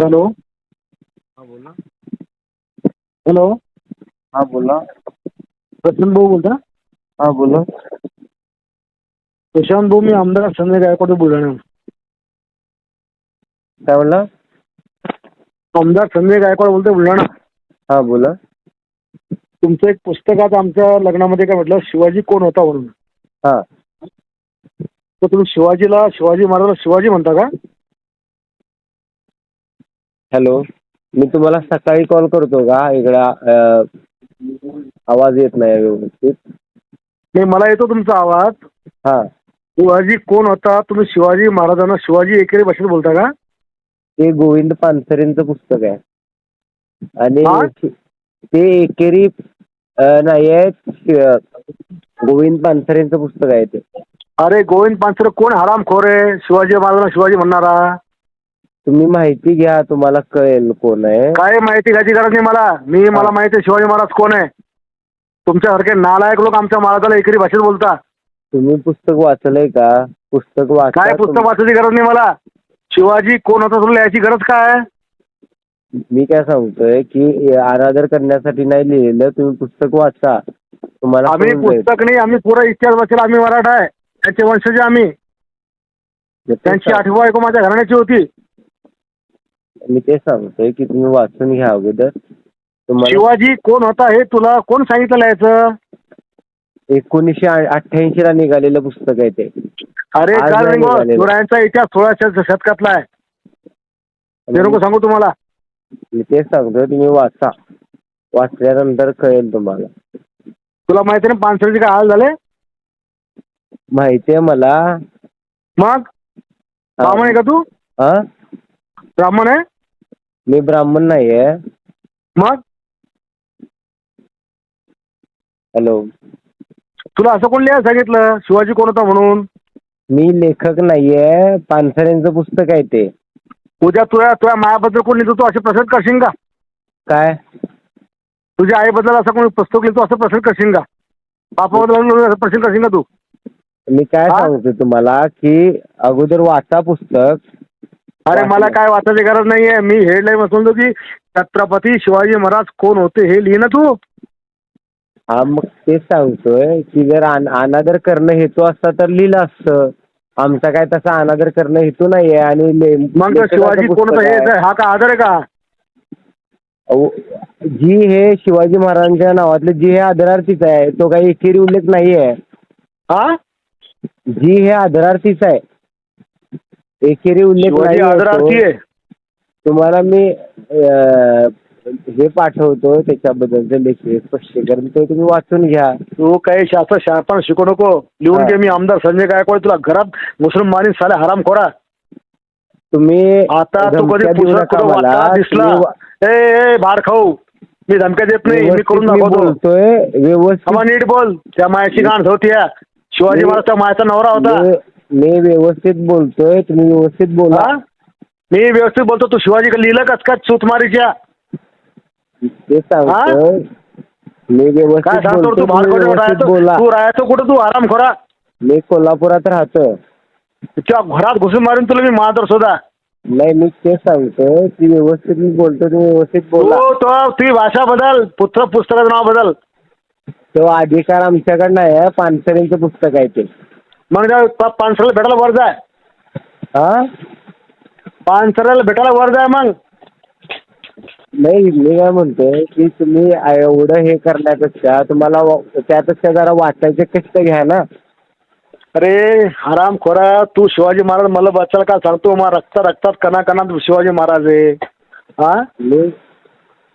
Hello. हा बोला. Hello. हा बोला. प्रशांत भाऊ बोलता? हा बोला. प्रशांत भाऊ, मी आमदार संजय गायकवाड बुलढाणा. काय बोलला? आमदार संजय गायकवाड बोलतोय, बुलढाणा. हा बोला. तुमचं एक पुस्तकात आमच्या लग्नामध्ये काय म्हटलं, शिवाजी कोण होता म्हणून. हा. तर तुम्ही शिवाजी महाराजाला शिवाजी म्हणता का? हॅलो. मी तुम्हाला सकाळी कॉल करतो का? इकडे आवाज येत नाही व्यवस्थित. नाही, मला येतो तुमचा आवाज. हा. शिवाजी कोण होता, तुम्ही शिवाजी महाराजांना शिवाजी एकेरी भाषेत बोलता का? ते गोविंद पानसरेंचं पुस्तक आहे. हा? आणि ते एकेरी नाही आहे, गोविंद पानसरेंचं पुस्तक आहे ते. अरे गोविंद पानसरे कोण हरामखोर आहे शिवाजी महाराजांना शिवाजी म्हणणारा? तुम्ही माहिती घ्या, तुम्हाला कळेल कोण आहे. काय माहिती घ्यायची गरज नाही मला माहिती आहे शिवाजी महाराज कोण आहे. तुमच्यासारखे नालायक लोक आमच्या महाराजाला एकेरी भाषेत बोलता. तुम्ही पुस्तक वाचलंय का? पुस्तक वाचा. काय पुस्तक वाचायची गरज नाही मला. शिवाजी कोण होता तुला लिहायची गरज काय? मी काय सांगतोय की अनादर करण्यासाठी नाही लिहिलेलं, तुम्ही पुस्तक वाचा. तुम्हाला आम्ही पुस्तक नाही, आम्ही पुरा इतिहास वाचेल. आम्ही मराठा आहे, त्यांचे वंशज आम्ही. त्यांची 8वी बायको माझ्या घराण्याची होती. मी ते सांगतोय की तुम्ही वाचून घ्या अगोदर. शिवाजी कोण होता हे तुला कोण सांगितलं लिहायचं? 1988 ला निघालेलं पुस्तक आहे ते. अरे काल शिवरायांचा इतिहास 16व्या शतकातला आहे. ते नको सांगू तुम्हाला. मी तेच सांगतोय, तुम्ही वाचा. वाचल्यानंतर कळेल तुम्हाला. तुला माहिती ना पानसरेचे काय हाल झाले? माहिती आहे मला. मग ब्राह्मण आहे का तू? हा. ब्राह्मण आहे? मी ब्राह्मण नाहीये. मग हॅलो. तुला असं कोण लिहायला सांगितलं शिवाजी कोण होता म्हणून? मी लेखक नाहीये, पानसरेंचं पुस्तक आहे ते. उद्या तुझ्या मायाबद्दल कोण लिहितो तू असे प्रश्न करशील का? काय? तुझ्या आईबद्दल असं कोणी पुस्तक लिहितो असं प्रश्न करशील का? बापाबद्दल असं प्रश्न करशील का तू? मी काय सांगतो तुम्हाला की अगोदर वाचा पुस्तक. अरे मला काय वाचायची गरज नाहीये. मी हेडलाईन वाचून की छत्रपती शिवाजी महाराज कोण होते हे लिहि ना तू. हा, मग तेच सांगतोय की जर अनादर करणं हेतू असता तर लिहिलं असतं. आमचा काय तसा अनादर करणं हेतू नाहीये. आणि मग शिवाजी कोण होता हे हा का आदर आहे का? जी हे शिवाजी महाराजांच्या नावातले जी हे आदरार्थीच आहे, तो काही एकेरी उल्लेख नाहीये. हा. जी हे आदरार्थीच आहे, एकेरी उल्लेख नाही. आदरार्थी आहे. तुम्हाला मी हे पाठवतो त्याच्याबद्दलचं लेखी स्पष्टीकरण, ते तुम्ही वाचून घ्या. तू काही शास्त्र शिकू नको. लिहून घे. मी आमदार संजय गायकवाड. तुला घरात मुसलमानी साले हरामखोरा. तुम्ही आता तू कधी दिसला ए बाहेर खाऊ. मी धमक्या देत नाही. मी करून बोलतोय व्यवस्थित. नीट बोल. त्या मायाची गाण होती. शिवाजी महाराज त्या मायाचा नवरा होता. मी व्यवस्थित बोलतोय, तुम्ही व्यवस्थित बोला. मी व्यवस्थित बोलतो. तू शिवाजी लिहिलं कस का चूतमारीच्या? ते सांगतोय मी व्यवस्थित बोलतो. बोला. तू राहायचं कुठं तू हरामखोरा? मी कोल्हापुरात राहतो. तुझ्या घरात घुसून मारून तुला मी महादर शोधा. नाही, मी तेच सांगतोय की व्यवस्थित मी बोलतो, तुम्ही व्यवस्थित बोला. ती भाषा बदल. पुस्तकाचं नाव बदल. तो अधिकार आमच्याकडे नाही आहे. पानसरेंचं पुस्तक आहे ते. मग पानसरेला भेटायला वर जाय. हा. पानसरेला भेटायला वर जाय मग. नाही, मी काय म्हणतोय की तुम्ही एवढं हे करण्यापेक्षा तुम्हाला त्यापेक्षा जरा वाचायचे कष्ट घ्या ना. अरे हरामखोरा, तू शिवाजी महाराज मला बच्चाला काय सांगतो? मग रक्तात कणाकणात शिवाजी महाराज आहे. हा.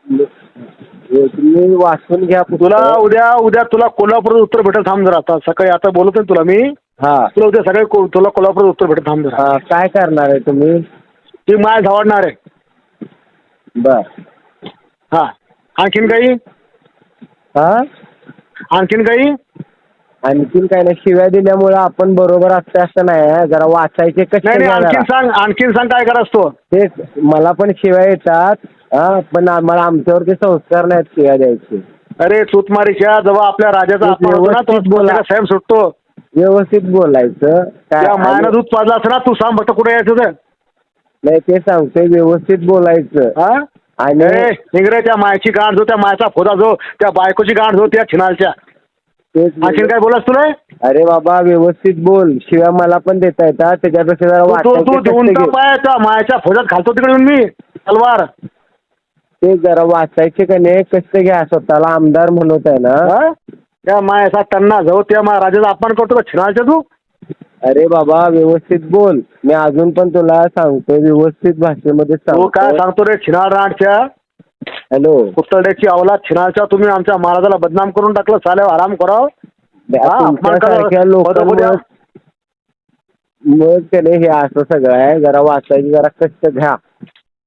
तुम्ही वाचून घ्या. तुला उद्या तुला कोल्हापूर उत्तर भेटेल. थांब जरा. आता सकाळी आता बोलतोय तुला मी. हा. तुला उद्या सकाळी तुला कोल्हापूर उत्तर भेटेल. थांब जरा. काय करणार आहे तुम्ही? ती माय धावडणार आहे. बर. हा. आणखीन काही? हा. आणखीन काही? आणखीन काय नाही. शिव्या दिल्यामुळे आपण बरोबर असते असं नाही. जरा वाचायचे कसे. आणखीन सांग काय करायचं तो. तेच मला पण शिव्या येतात. पण आम्हाला आमच्यावरती संस्कार नाहीत शिव्या द्यायचे. अरे चूतमारीच्या जेव्हा आपल्या राजाचा अपमान बोला साहेब सुटतो. व्यवस्थित बोलायचं. त्या मायानं दूध पाजला असं ना. तू सांग फक्त कुठे यायचं ते. नाही ते सांगतोय व्यवस्थित बोलायचं. हा आणि निगरे त्या मायची गांड जो, त्या मायचा फोदा जो, त्या बायकोची गांड जो, त्या छिनालच्या. तेच आणखीन काय बोलास तुला? अरे बाबा व्यवस्थित बोल, शिवाय मला पण देता येतात त्याच्यापेक्षा जरा तू वाचायचे देऊन कष्ट घे. पाय त्या मायच्या फोदात घालतो तिकडे येऊन मी तलवार. ते जरा वाचायचे का नाही कष्ट घ्या, स्वतःला आमदार म्हणत आहे ना. हा? त्या मायाचा टन्ना जाऊ, त्या राजाचा अपमान करतो का छिनालच्या तू? अरे बाबा व्यवस्थित बोल, मी अजून पण तुला सांगतोय व्यवस्थित भाषेमध्ये तू काय सांगतो. सांगतो रे छिनाळ रांडच्या, हॅलो, कुत्तड्याची अवलाद छिनाळच्या. तुम्ही आमच्या महाराजाला बदनाम करून टाकलं, साल्या आराम कराव. तुमच्यासारख्या लोकांमुळे मग त्याने हे असं सगळं आहे. जरा वाचायची जरा कष्ट घ्या.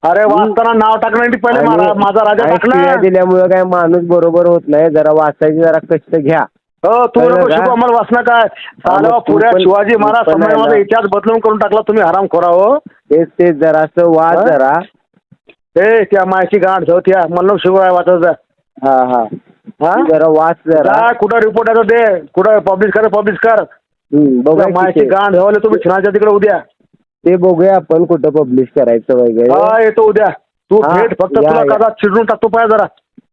अरे वाचताना नाव टाकण्यासाठी पहिले माझा राजा टाकला. दिल्यामुळे काय माणूस बरोबर होत नाही. जरा वाचायची जरा कष्ट घ्या. हो तू नको शिकू आम्हाला वाचना काय. साला पुऱ्या शिवाजी महाराज समाजामध्ये इतिहास बदलून करून टाकला तुम्ही, हराम खोरा हो. तेच जरासं वाच जरा. ए त्या मायची गाठ जाऊ, त्या मला शिकू आहे वाचायचं. हा हा हा जरा वाच जरा. कुठं रिपोर्ट आहे दे, कुठं पब्लिश कर. बघा मायची गाठ जावले तुम्ही छिनाच्या तिकडे उद्या. ते बघूया आपण कुठं पब्लिश करायचं वगैरे. हा येतो उद्या. तू भेट फक्त, तुला कदा चिडून टाकतो पाय जरा.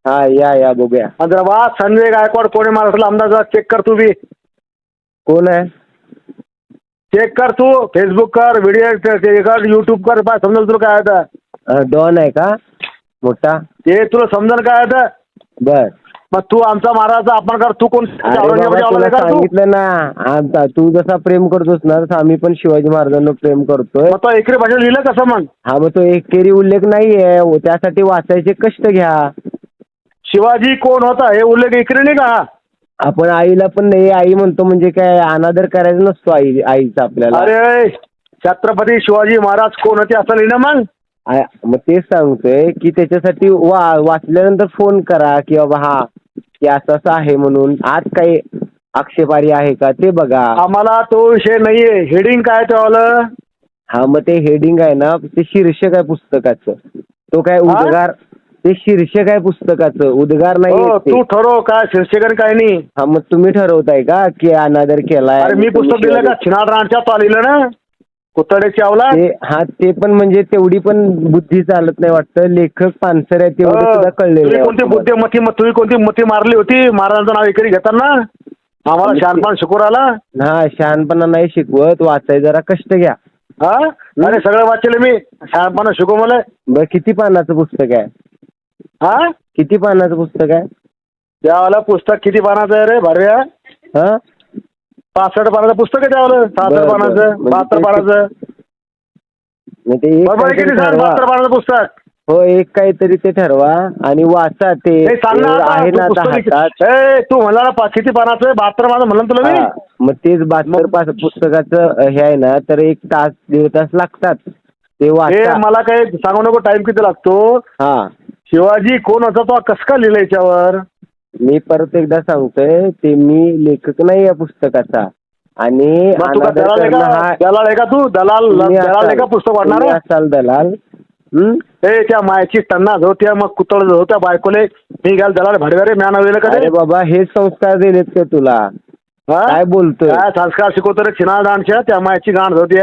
हा या बघूया. जरा वा संजय गायकवाड कोणी महाराष्ट्राला आमदार, जरा चेक कर तू बी. कोण आहे चेक कर तू, फेसबुक कर, व्हिडिओ कर, युट्यूब कर, पाय समजेल तुला काय आता. डॉन आहे का मोठा? ते तुला समजेल काय आता. बर मग तू आमचा महाराजचा अपमान कर. तू कोण सांगितलं ना, आता तू जसा प्रेम करतोस ना तसं आम्ही पण शिवाजी महाराजांना प्रेम करतोय. मग तो एकरी भाषेत लिहिलं कसं मग? हा मग तो एकेरी उल्लेख नाहीये, त्यासाठी वाचायचे कष्ट घ्या. शिवाजी कोण होता हे उल्लेख एकरी नाही का? आपण आईला पण नाही आई म्हणतो म्हणजे काय अनादर करायचा नसतो आईचा आपल्याला. अरे छत्रपती शिवाजी महाराज कोण होते असं लिहिणं मग? मग तेच सांगतोय की त्याच्यासाठी वाचल्यानंतर फोन करा की बाबा हा की असं आहे म्हणून. आज काही आक्षेपारी आहे का ते बघा. आम्हाला तो विषय नाहीये. हेडिंग काय त्यावालं? हा मग ते हेडिंग आहे ना, ते शीर्षक आहे पुस्तकाचं. तो काय उद्गार, ते शीर्षक आहे पुस्तकाचं, उद्गार नाही. तू ठरव काय शीर्षक काय नाही. हा मग तुम्ही ठरवताय का की अनादर केलाय? अरे मी पुस्तक दिलं का छिनाळ राणच्या तो लिहिलं ना, कुत्तड्याची अवलाद. हा ते पण म्हणजे तेवढी पण बुद्धी चालत नाही वाटतं. लेखक पानसर आहे तेवढं सुद्धा कळलेलं. कोणती तुम्ही कोणती मती मारली होती महाराजांचं नाव एकरी घेताना? आम्हाला शहाणपण शिकवू राहिला. हा शहाणपणा नाही शिकवत, वाचाय जरा कष्ट घ्या. हा अरे सगळं वाचले मी, शहाणपणा शिकव मला. बरं किती पानाचं पुस्तक आहे? हा किती पानाचं पुस्तक आहे? त्यावाला पुस्तक किती पानाचं आहे रे भार्या? हा 65 पानाचं पुस्तक आहे त्यावाला. 66 पानाचं, 72 पानाचं. किती सांग 72 पानाचं पुस्तक? हो एक काहीतरी ते ठरवा आणि वाचा ते. आहे ना आता हातात. तू म्हणला किती पानाचं? 72 पानाचं म्हणलं तुला मी. मग तेच 72 पुस्तकाचं हे आहे ना, तर 1 तास 1.5 तास लागतात ते वाचा. मला काही सांगू नको टाइम किती लागतो. हा शिवाजी कोण होता तो कसं काय लिहिलं याच्यावर? मी परत एकदा सांगतोय ते मी लेखक नाही या पुस्तकाचा. आणि दलाल आहे का तू? दलाल का पुस्तक वाढणार असाल दलाल. त्या मायाची टन्ना जो, त्या मग कुतळ जो, त्या बायकोले मी घाल दलाल भाडव्या म्या नव्हे का? अरे बाबा हे संस्कार दिलेत का तुला? काय बोलतोय? काय संस्कार शिकवतो रे छिनाळ दांडच्या? त्या मायाची गांड होती.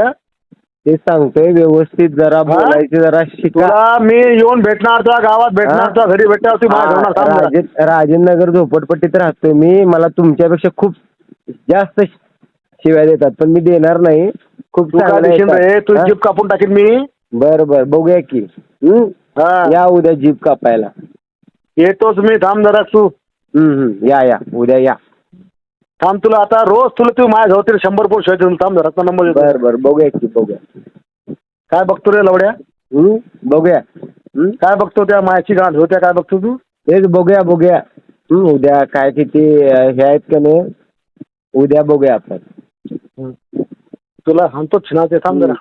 ते सांगतोय व्यवस्थित जरा बोलायची जरा शिका. मी येऊन भेटणार, तुझ्या गावात भेटणार, तुझ्या घरी भेटणार. राजेंद्रनगर झोपडपट्टीत राहतोय मी. मला तुमच्यापेक्षा खूप जास्त शिव्या देतात पण मी देणार नाही. खूप रे तू जीप कापून टाकीन मी. बरं बघूया की. या उद्या जीप कापायला येतोच मी. थांब जरा तू. या उद्या या. थांब तुला आता रोज तू माझ्या जाऊ 100 पोस्ट थांब जरा नंबर. बरं बघूया की बघूया. काय बघतो रे लवड्या? बघूया. काय बघतो त्या मायाची गांठ होत्या? काय बघतो तू? तेच बघूया. उद्या काय किती हे आहेत का नाही उद्या बघूया आपण. तुला सांगतो छिनाचे थांब जरा.